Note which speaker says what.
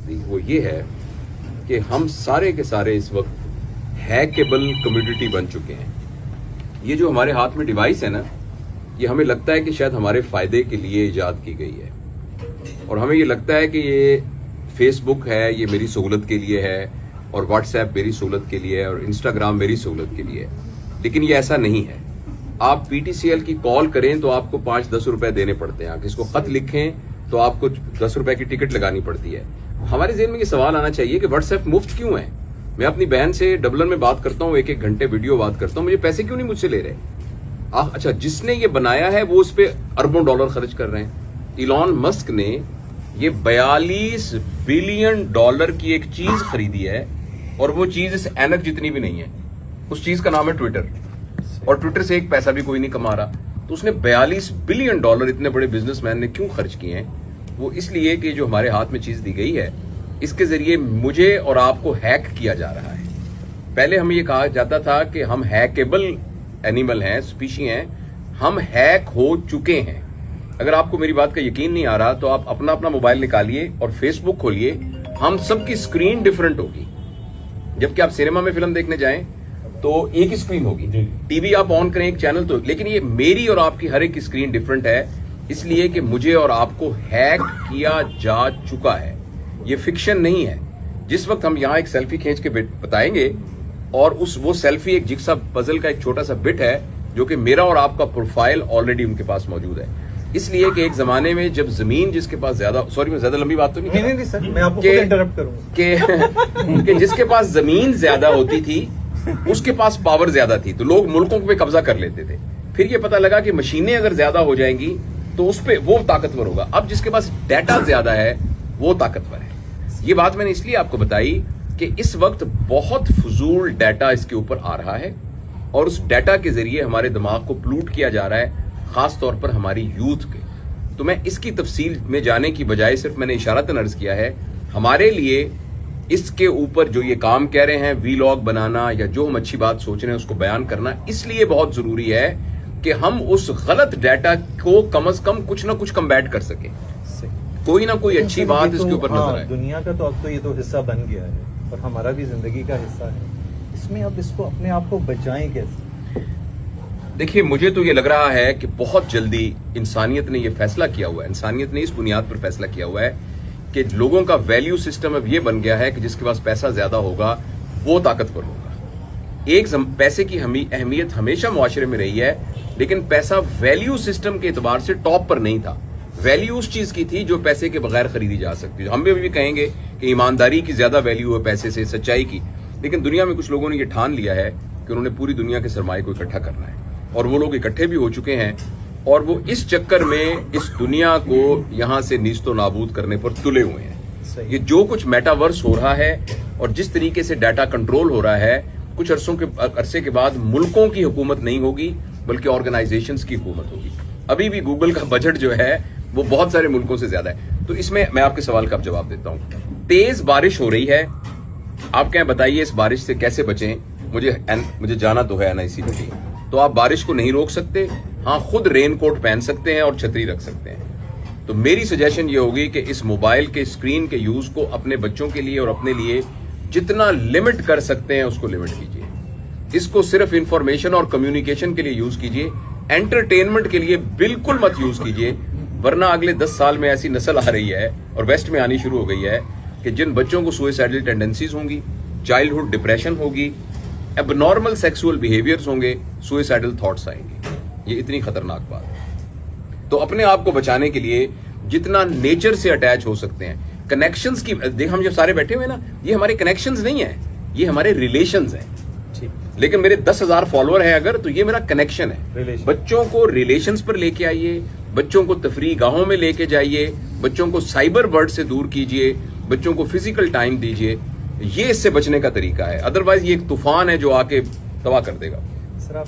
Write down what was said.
Speaker 1: दी वो ये है कि हम सारे के सारे इस वक्त हैकेबल कम्युनिटी बन चुके हैं। ये जो हमारे हाथ में डिवाइस है ना, ये हमें लगता है कि शायद हमारे फायदे के लिए इजाद की गई है, और हमें ये लगता है कि ये फेसबुक है ये मेरी सहूलत के लिए है, और व्हाट्सएप मेरी सहूलत के लिए है, और इंस्टाग्राम मेरी सहूलत के लिए है। लेकिन ये ऐसा नहीं है। आप पीटीसीएल की कॉल करें तो आपको 5-10 रुपए देने पड़ते हैं, आप किसको खत लिखें तो आपको 10 रुपए की टिकट लगानी पड़ती है। हमारे ज़हन में ये सवाल आना चाहिए कि व्हाट्सएप मुफ्त क्यों है? मैं अपनी बहन से डबलिन में बात करता हूँ, 1-1 घंटे वीडियो बात करता हूँ, मुझे पैसे क्यों नहीं मुझसे ले रहे? अच्छा, जिसने ये बनाया है वो उस पर अरबों डॉलर खर्च कर रहे हैं। इलॉन मस्क ने ये 42 बिलियन डॉलर की एक चीज खरीदी है, और वो चीज इस ऐनक जितनी भी नहीं है। उस चीज का नाम है ट्विटर, और ट्विटर से एक पैसा भी कोई नहीं कमा रहा। तो उसने 42 बिलियन डॉलर इतने बड़े बिजनेसमैन ने क्यों खर्च किए हैं? वो इसलिए कि जो हमारे हाथ में चीज दी गई है, इसके जरिए मुझे और आपको हैक किया जा रहा है। पहले हमें ये कहा जाता था कि हम हैकेबल एनिमल हैं, स्पीशी हैं, हम हैक हो चुके हैं। अगर आपको मेरी बात का यकीन नहीं आ रहा तो आप अपना अपना मोबाइल निकालिए और फेसबुक खोलिए, हम सबकी स्क्रीन डिफरेंट होगी। जबकि आप सिनेमा में फिल्म देखने जाएं तो एक ही स्क्रीन होगी, टीवी आप ऑन करें एक चैनल तो, लेकिन ये मेरी और आपकी हर एक की स्क्रीन डिफरेंट है, इसलिए कि मुझे और आपको हैक किया जा चुका है। ये फिक्शन नहीं है। जिस वक्त हम यहां एक सेल्फी खींच के बताएंगे, और वो सेल्फी एक जिक्सा पजल का एक छोटा सा बिट है जो कि मेरा और आपका प्रोफाइल ऑलरेडी उनके पास मौजूद है। इसलिए कि एक जमाने में जब जमीन जिसके पास ज्यादा, सॉरी मैं ज्यादा लंबी बात तो नहीं
Speaker 2: सर, मैं आपको इंटरप्ट करूंगा
Speaker 1: कि जिसके पास जमीन ज्यादा होती थी उसके पास पावर ज्यादा थी, तो लोग मुल्कों पे कब्जा कर लेते थे। फिर ये पता लगा कि मशीनें अगर ज्यादा हो जाएंगी तो उस पे वो ताकतवर होगा। अब जिसके पास डाटा ज्यादा है वो ताकतवर है। ये बात मैंने इसलिए आपको बताई कि इस वक्त बहुत फजूल डाटा इसके ऊपर आ रहा है, और उस डाटा के जरिए हमारे दिमाग को प्लूट किया जा रहा है, खास तौर पर हमारी यूथ के। तो मैं इसकी तफसील में जाने की बजाय सिर्फ मैंने इशारतन अर्ज किया है, हमारे लिए इसके ऊपर जो ये काम कह रहे हैं, वीलॉग बनाना या जो हम अच्छी बात सोच रहे हैं उसको बयान करना इसलिए बहुत जरूरी है कि हम उस गलत डाटा को कम से कम कुछ ना कुछ कम्बैट कर सकें, कोई ना कोई अच्छी बात इसके ऊपर नजर आए।
Speaker 2: दुनिया का तो अब तो ये तो हिस्सा बन गया है और हमारा भी जिंदगी का हिस्सा है। इसमें अब इसको अपने आप को बचाएं कैसे?
Speaker 1: देखिए, मुझे तो ये लग रहा है कि बहुत जल्दी इंसानियत ने ये फैसला किया हुआ है, इंसानियत ने इस बुनियाद पर फैसला किया हुआ है कि लोगों का वैल्यू सिस्टम अब ये बन गया है कि जिसके पास पैसा ज्यादा होगा वो ताकतवर होगा। एक पैसे की अहमियत हमेशा मुआशरे में रही है, लेकिन पैसा वैल्यू सिस्टम के एतबार से टॉप पर नहीं था। वैल्यू उस चीज की थी जो पैसे के बगैर खरीदी जा सकती है। हम भी कहेंगे कि ईमानदारी की ज्यादा वैल्यू है पैसे से, सच्चाई की। लेकिन दुनिया में कुछ लोगों ने यह ठान लिया है कि उन्होंने पूरी दुनिया के सरमाए को इकट्ठा करना है, और वो लोग इकट्ठे भी हो चुके हैं, और वो इस चक्कर में इस दुनिया को यहां से नीस्तो नाबूद करने पर तुले हुए हैं। ये जो कुछ मेटावर्स हो रहा है और जिस तरीके से डाटा कंट्रोल हो रहा है, कुछ अरसे के बाद मुल्कों की हुकूमत नहीं होगी बल्कि ऑर्गेनाइजेशंस की हुकूमत होगी। अभी भी गूगल का बजट जो है वो बहुत सारे मुल्कों से ज्यादा है। तो इसमें मैं आपके सवाल का जवाब देता हूं। तेज बारिश हो रही है, आप क्या बताइए इस बारिश से कैसे बचें? मुझे जाना तो है NIC में, तो आप बारिश को नहीं रोक सकते। हाँ, खुद रेनकोट पहन सकते हैं और छतरी रख सकते हैं। तो मेरी सजेशन ये होगी कि इस मोबाइल के स्क्रीन के यूज को अपने बच्चों के लिए और अपने लिए जितना लिमिट कर सकते हैं उसको लिमिट कीजिए। इसको सिर्फ इंफॉर्मेशन और कम्युनिकेशन के लिए यूज कीजिए, एंटरटेनमेंट के लिए बिल्कुल मत यूज कीजिए, वरना अगले 10 साल में ऐसी नस्ल आ रही है और वेस्ट में आनी शुरू हो गई है कि जिन बच्चों को सुसाइडल टेंडेंसीज होंगी, चाइल्डहुड डिप्रेशन होगी, एबनॉर्मल सेक्सुअल बिहेवियर्स होंगे, सुसाइडल थॉट्स आएंगे। ये इतनी खतरनाक बात है। तो अपने आप को बचाने के लिए जितना नेचर से अटैच हो सकते हैं, कनेक्शंस की, देख हम जो सारे बैठे हुए हैं ना, ये हमारे कनेक्शंस नहीं है, ये हमारे रिलेशंस हैं। लेकिन मेरे 10,000 फॉलोअर हैं अगर, तो ये मेरा कनेक्शन है। बच्चों को रिलेशंस पर लेके आइए, बच्चों को तफरीह गाहों में लेके जाइए, बच्चों को साइबर बर्ड से दूर कीजिए, बच्चों को फिजिकल टाइम दीजिए। ये इससे बचने का तरीका है। अदरवाइज ये एक तूफान है जो आके तबाह कर देगा।
Speaker 2: सर, आप